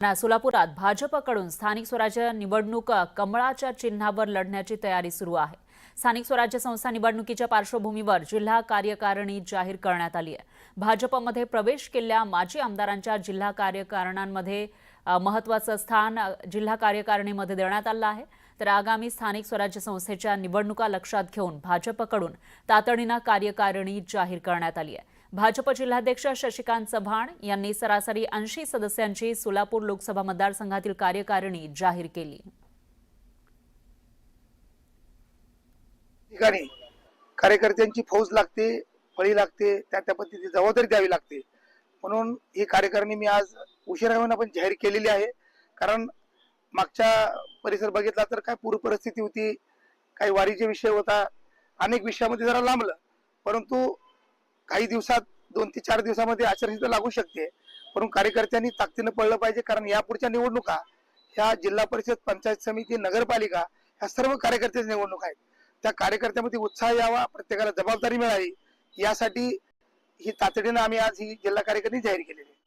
सोलापुरात भाजपकडून स्थानिक स्वराज्य निवडणूक कमळाच्या चिन्हावर लढण्याची तयारी सुरू आहे। स्थानिक स्वराज्य संस्था निवडणुकीच्या पार्श्वभूमीवर जिल्हा कार्यकारिणी जाहीर करण्यात आली आहे। भाजपमध्ये प्रवेश केलेल्या माजी आमदारांच्या जिल्हा कार्यकारिणीमध्ये महत्त्वाचं स्थान जिल्हा कार्यकारिणीमध्ये देण्यात आलं आहे। तर आगामी स्थानिक स्वराज्य संस्थेच्या निवडणुका लक्षात घेऊन भाजपकडून तातडीने कार्यकारिणी जाहीर करण्यात आली आहे। भाजप जिल्हाध्यक्ष शशिकांत चव्हाण यांनी सरासरी 80 सदस्यांची सोलापूर लोकसभा मतदारसंघातील कार्यकारिणी जाहीर केली। ठिकाणी कार्यकर्त्यांची फौज लागते, फळी लागते, त्या पद्धतीची जबाबदारी द्यावी लागते। म्हणून ही कार्यकारिणी मी आज उशिरा होऊन आपण जाहीर केलेली आहे। कारण मागच्या परिसर बघितला तर काय पूर परिस्थिती होती, काही वारीचे विषय होता, अनेक विषयामध्ये जरा लांबलं, परंतु काही दिवसात 2 ते 4 दिवसामध्ये आचारसंहिता लागू शकते। परंतु कार्यकर्त्यांनी ताकदीने पळलं पाहिजे, कारण यापुढच्या निवडणुका ह्या जिल्हा परिषद, पंचायत समिती, नगरपालिका ह्या सर्व कार्यकर्त्यांच्या निवडणुका आहेत। त्या कार्यकर्त्यामध्ये उत्साह यावा, प्रत्येकाला जबाबदारी मिळावी, यासाठी ही तातडीने आम्ही आज ही जिल्हा कार्यकारिणी जाहीर केलेली आहे।